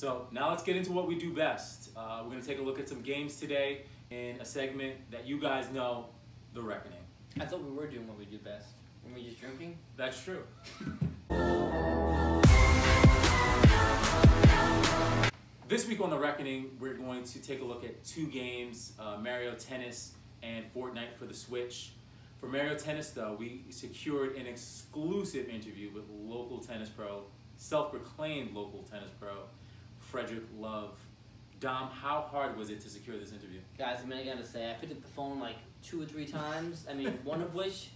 So now let's get into what we do best. We're going to take a look at some games today in a segment that you guys know, The Reckoning. I thought we were doing what we do best. Were we just drinking? That's true. This week on The Reckoning, we're going to take a look at two games, Mario Tennis and Fortnite for the Switch. For Mario Tennis, though, we secured an exclusive interview with local tennis pro, self-proclaimed local tennis pro, Frederick Love. Dom, how hard was it to secure this interview? Guys, I gotta say, I picked up the phone like 2 or 3 times. One of which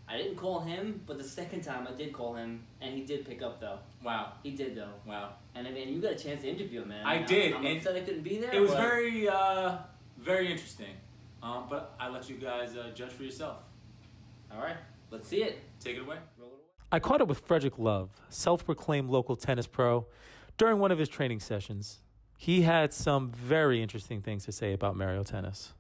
I didn't call him, but the second time I did call him, and he did pick up though. Wow. He did though. Wow. And you got a chance to interview him, man. I did. I'm upset I couldn't be there. It was very interesting. But I let you guys judge for yourself. All right, let's see it. Take it away. Roll it away. I caught up with Frederick Love, self-proclaimed local tennis pro, during one of his training sessions. He had some very interesting things to say about Mario Tennis.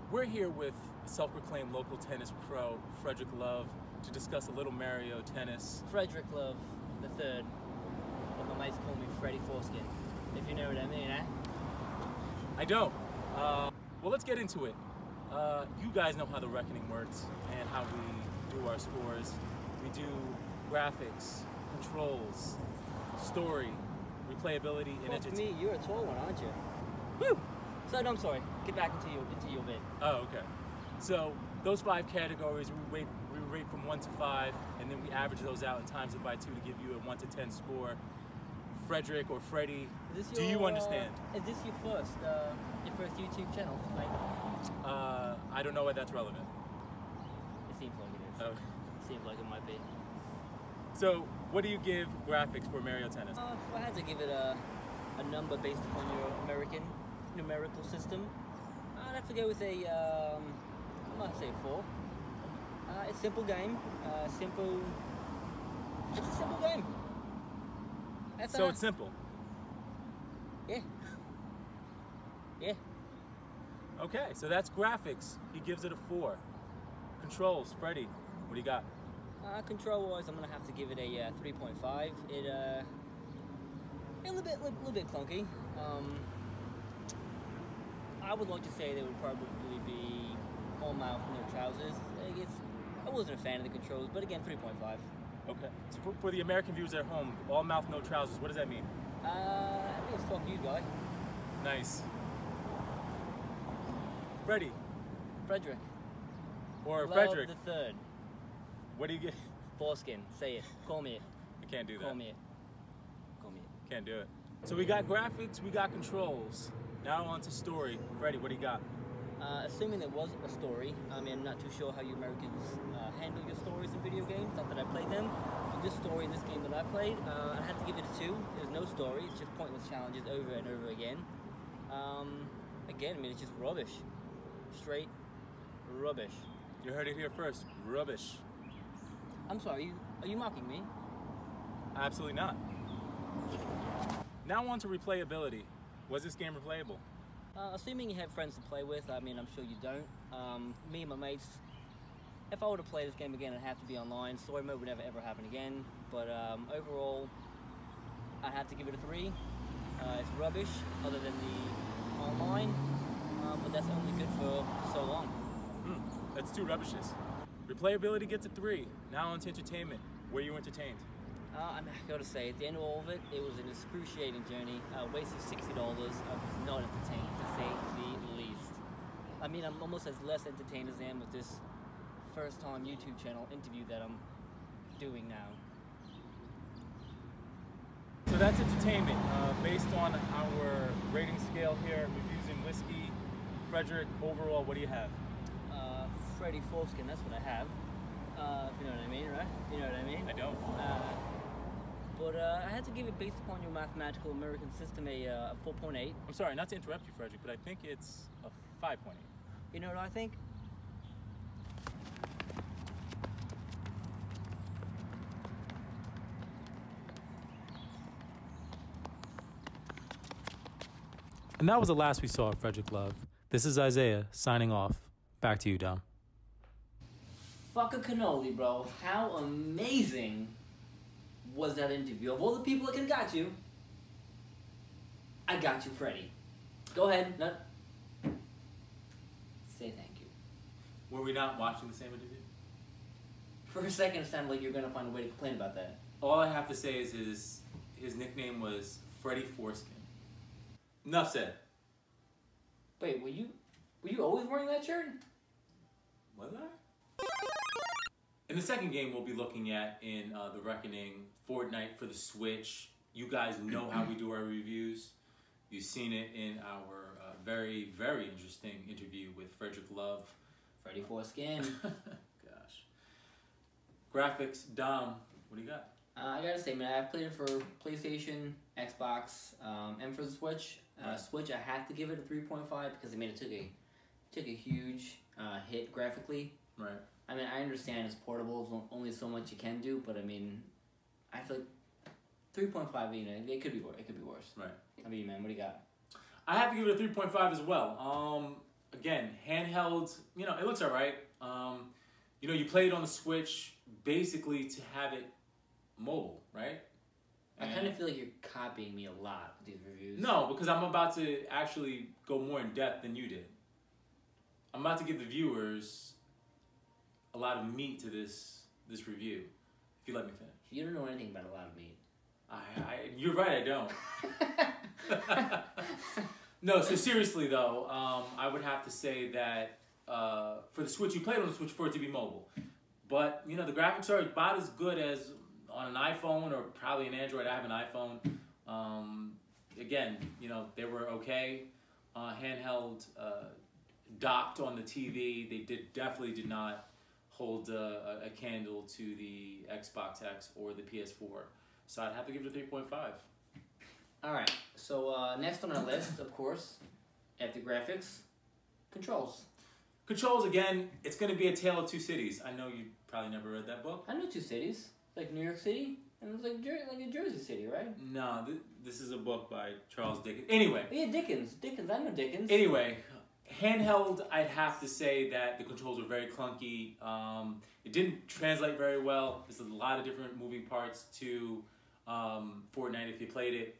We're here with self-proclaimed local tennis pro, Frederick Love, to discuss a little Mario Tennis. Frederick Love the third. But my mates call me Freddy Foreskin, if you know what I mean, eh? I don't. Well, let's get into it. You guys know how The Reckoning works and how we do our scores. We do graphics, controls, story, replayability, and entertainment. Me, you're a tall one, aren't you? Woo! So, no, I'm sorry. Get back into your bit. Oh, okay. So those 5 categories, we rate from 1 to 5, and then we average those out and times it by 2 to give you a 1 to 10 score. Frederick or Freddie, do you understand? Is this your first YouTube channel? I don't know why that's relevant. It seems like it is. Oh. It seems like it might be. So, what do you give graphics for Mario Tennis? If I had to give it a number based upon your American numerical system, I'd have to go with a, I'm going to say a 4. It's a simple game. It's a simple game. So it's simple? Yeah. Yeah. Okay, so that's graphics. He gives it a 4. Controls, Freddie, what do you got? Control-wise, I'm gonna have to give it a 3.5. It a little bit clunky. I would like to say there would probably be all mouth, no trousers. I wasn't a fan of the controls, but again, 3.5. Okay. So for the American viewers at home, all mouth, no trousers, what does that mean? It means fuck you, guy. Nice. Freddie. Frederick. Or Love Frederick. the third. What do you get? Foreskin. Say it. Call me it. I can't do that. Call me it. Call me it. Can't do it. So we got graphics, we got controls. Now on to story. Freddie, what do you got? Assuming there was a story, I'm not too sure how you Americans handle your stories in video games, not that I played them. But this story in this game that I played, I had to give it a 2. There's no story, it's just pointless challenges over and over again. Again, it's just rubbish. Straight rubbish. You heard it here first. Rubbish. I'm sorry, are you mocking me? Absolutely not. Now on to replayability. Was this game replayable? Assuming you have friends to play with, I'm sure you don't. Me and my mates, if I were to play this game again, it'd have to be online. Story mode would never ever happen again. But overall, I have to give it a 3. It's rubbish, other than the online, but that's only good for so long. That's 2 rubbishes. Replayability gets a 3. Now on to entertainment. Were you entertained? I gotta say, at the end of all of it, it was an excruciating journey. Wasted $60. I was not entertained, to say the least. I'm almost as less entertained as I am with this first-time YouTube channel interview that I'm doing now. So that's entertainment. Based on our rating scale here, reviews in whiskey, Frederick, overall, what do you have? Freddy Foreskin, that's what I have. If you know what I mean, right? You know what I mean? I don't. But I had to give it, based upon your mathematical American system, a 4.8. I'm sorry, not to interrupt you, Frederick, but I think it's a 5.8. You know what I think? And that was the last we saw of Frederick Love. This is Isaiah signing off. Back to you, Dom. fuck a cannoli, bro. How amazing was that interview? Of all the people that could have got you, I got you, Freddie. Go ahead. No. Say thank you. Were we not watching the same interview? For a second, it sounded like you were going to find a way to complain about that. All I have to say is his nickname was Freddie Foreskin. Enough said. Wait, were you always wearing that shirt? Was I? In the second game, we'll be looking at in The Reckoning, Fortnite for the Switch. You guys know how we do our reviews. You've seen it in our very, very interesting interview with Frederick Love. Freddie Foreskin. Gosh. Graphics, Dom, what do you got? I gotta say, man, I've played it for PlayStation, Xbox, and for the Switch. Switch, I have to give it a 3.5 because I mean, it took a huge hit graphically. Right. I mean, I understand it's portable, there's only so much you can do, but I mean, I feel like 3.5, you know, it could be worse. It could be worse. Right. I mean, man, what do you got? I have to give it a 3.5 as well. Again, handheld, you know, it looks all right. You know, you play it on the Switch basically to have it mobile, right? I kind of feel like you're copying me a lot with these reviews. No, because I'm about to actually go more in depth than you did. I'm about to give the viewers a lot of meat to this review. If you let me finish. You don't know anything about a lot of meat. You're right, I don't. No, so seriously though, I would have to say that for the Switch, you played on the Switch for it to be mobile. But, you know, the graphics are about as good as on an iPhone or probably an Android. I have an iPhone. Again, you know, they were okay. Handheld, docked on the TV. They definitely did not hold a candle to the Xbox X or the PS4. So I'd have to give it a 3.5. All right. So next on our list, of course, after graphics, controls. Controls, again, it's going to be a tale of two cities. I know you probably never read that book. I know two cities, like New York City and it's like a Jersey City, right? No, this is a book by Charles Dickens. Anyway. Yeah, Dickens. I know Dickens. Anyway, handheld, I'd have to say that the controls were very clunky. It didn't translate very well. There's a lot of different moving parts to Fortnite if you played it.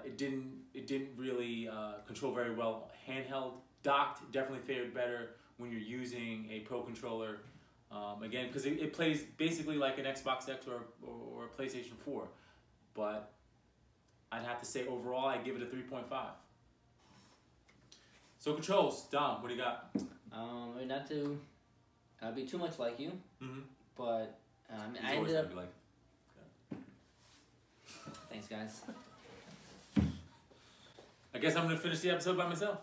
It didn't really control very well handheld. Docked definitely fared better when you're using a Pro controller. Again, because it plays basically like an Xbox X or a PlayStation 4. But I'd have to say overall, I'd give it a 3.5. So controls, Dom, what do you got? Not to be too much like you, but I ended up. Like, Thanks, guys. I guess I'm gonna finish the episode by myself.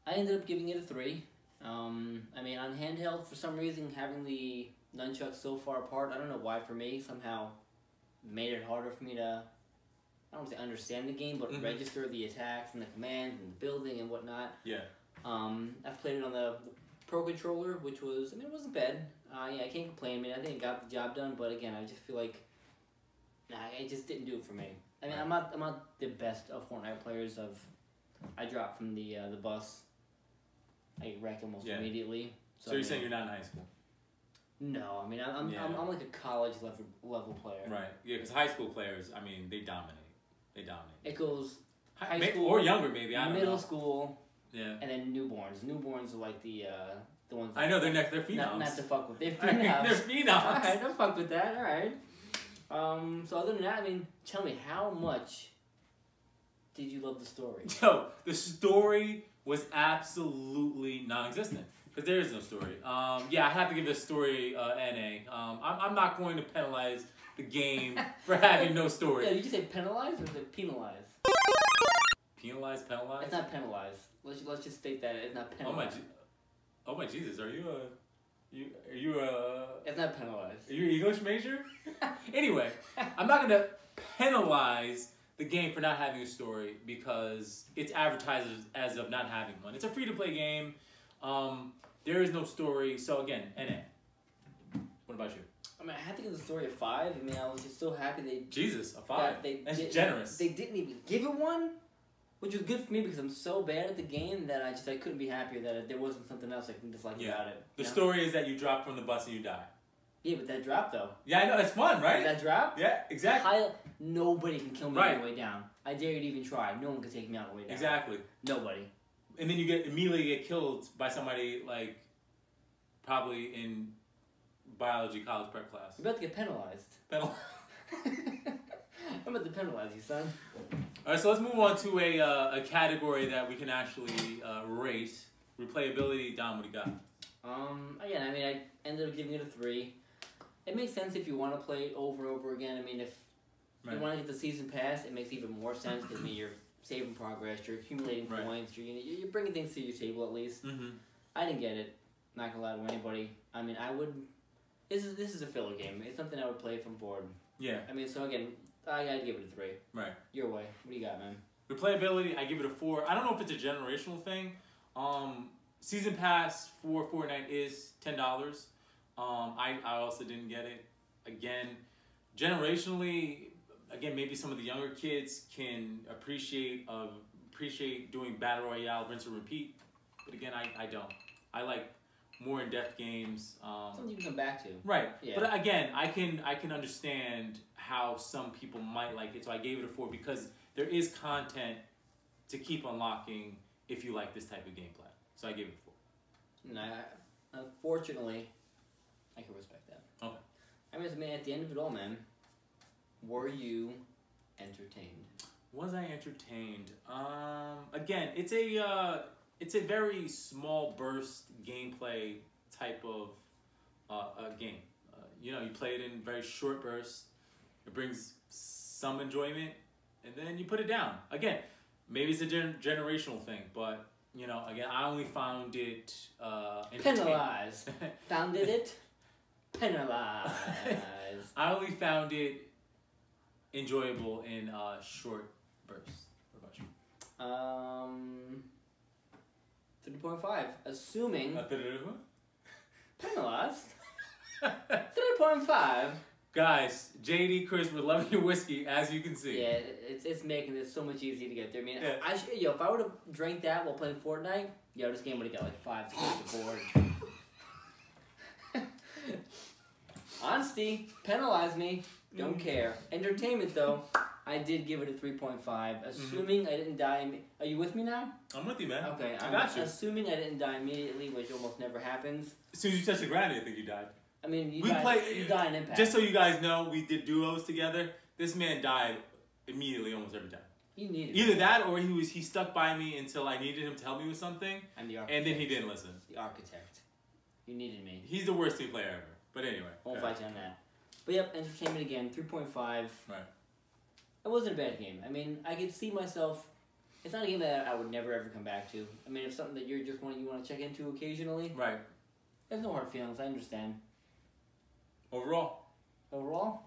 I ended up giving it a 3. I mean, on handheld, for some reason, having the nunchucks so far apart, I don't know why for me, somehow made it harder for me to, I don't want to say understand the game, but register the attacks and the commands and the building and whatnot. Yeah. I've played it on the Pro controller, which was, I mean, it wasn't bad. Yeah, I can't complain. I mean, I think it got the job done, but again, I just feel like, it just didn't do it for me. I mean, I'm not the best of Fortnite players. I dropped from the bus. I get wrecked almost immediately. So you're saying you're not in high school? No, I mean I'm like a college level player. Right. Yeah, because high school players, I mean, they dominate. It goes high school or younger, maybe. I don't know. Middle school. Yeah. And then newborns. Newborns are like the ones. I know they're next. They're phenoms. Not to fuck with. They're phenoms. They're phenoms. All right, don't fuck with that. All right. So other than that, I mean, tell me, how much did you love the story? Yo, the story was absolutely non-existent because there is no story. Yeah, I have to give this story NA. I'm not going to penalize the game for having no story. Yeah, did you say penalize or is it penalize? Penalize? It's not penalize. Let's just state that it's not penalize. Oh my Jesus! Are you a? It's not penalized. Are you an English major? Anyway, I'm not gonna penalize the game for not having a story because it's advertised as of not having one. It's a free-to-play game. There is no story. So again, NA. What about you? I mean, I had to give the story a 5. I mean, I was just so happy they. Jesus, a 5. That's generous. They didn't even give it one. Which was good for me because I'm so bad at the game that I couldn't be happier that there wasn't something else I can dislike about it. The story is that you drop from the bus and you die. Yeah, but that drop though. Yeah, I know, it's fun, right? That drop? Yeah, exactly. Nobody can kill me on the way down. I dare you to even try. No one can take me on the way down. Exactly. Nobody. And then you immediately get killed by somebody like probably in biology college prep class. You're about to get penalized. I'm about to penalize you, son. All right, so let's move on to a category that we can actually rate. Replayability. Dom, what do you got? Again, I mean, I ended up giving it a 3. It makes sense if you want to play it over and over again. I mean, if you want to get the season pass, it makes even more sense because I mean, you're saving progress, you're accumulating points, you're bringing things to your table at least. I didn't get it. Not gonna lie to anybody. I mean, I would. This is a filler game. It's something I would play if I'm bored. Yeah. I mean, so again, I gotta give it a 3. Right. Your way. What do you got, man? Replayability, I give it a 4. I don't know if it's a generational thing. Season pass for Fortnite is $10. I also didn't get it. Again, generationally, maybe some of the younger kids can appreciate doing battle royale, rinse and repeat. But again, I don't. I like more in-depth games. Something you can come back to. Right. Yeah. But again, I can understand how some people might like it. So I gave it a 4 because there is content to keep unlocking if you like this type of gameplay. So I gave it a 4. No, unfortunately, I can respect that. Okay. I mean, at the end of it all, man, were you entertained? Was I entertained? Again, it's a very small burst gameplay type of game. You play it in very short bursts. It brings some enjoyment, and then you put it down. Again, maybe it's a generational thing, but again, I only found it penalized. Founded it? Penalized. I only found it enjoyable in short bursts. What about you? 3.5. Assuming. Penalized. 3.5. Guys, JD, Chris, we're loving your whiskey, as you can see. Yeah, it's making this so much easier to get there. I mean, if I would have drank that while playing Fortnite, this game would have got like 5 to get the board. Honesty, penalize me, don't care. Entertainment, though, I did give it a 3.5, assuming I didn't die. Are you with me now? I'm with you, man. Okay, I got you. Assuming I didn't die immediately, which almost never happens. As soon as you touch the ground, I think you died. I mean, you die in Impact. Just so you guys know, we did duos together. This man died immediately almost every time. He needed either that or he stuck by me until I needed him to help me with something. I'm the architect. And then he didn't listen. The architect. You needed me. He's the worst team player ever. But anyway. Won't fight you on that. But yep, entertainment again, 3.5. Right. It wasn't a bad game. I mean, I could see myself. It's not a game that I would never ever come back to. I mean, it's something that you want to check into occasionally. Right. There's no hard feelings. I understand. Overall?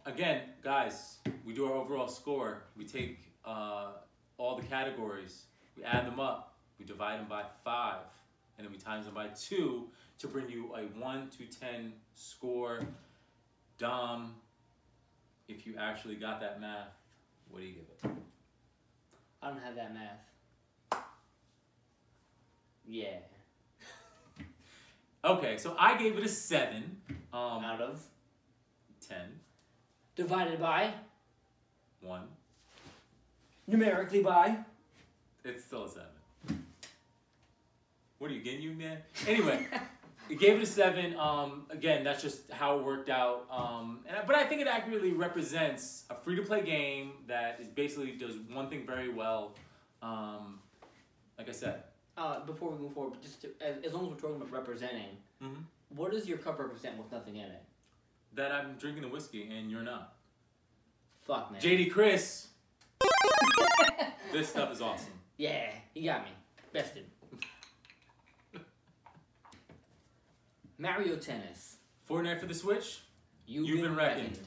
Again, guys, we do our overall score. We take all the categories, we add them up, we divide them by 5, and then we times them by 2 to bring you a 1 to 10 score. Dom, if you actually got that math, what do you give it? I don't have that math. Yeah. Okay, so I gave it a 7. Out of? 10. Divided by? 1. Numerically by? It's still a 7. What are you getting, you man? Anyway, we gave it a 7. Again, that's just how it worked out. But I think it accurately represents a free-to-play game that is basically does one thing very well. Like I said. Before we move forward, as long as we're talking about representing, what does your cup represent with nothing in it? That I'm drinking the whiskey and you're not. Fuck, man. JD Chris. This stuff is awesome. Yeah, you got me. Bested. Mario Tennis. Fortnite for the Switch. You've been reckoned.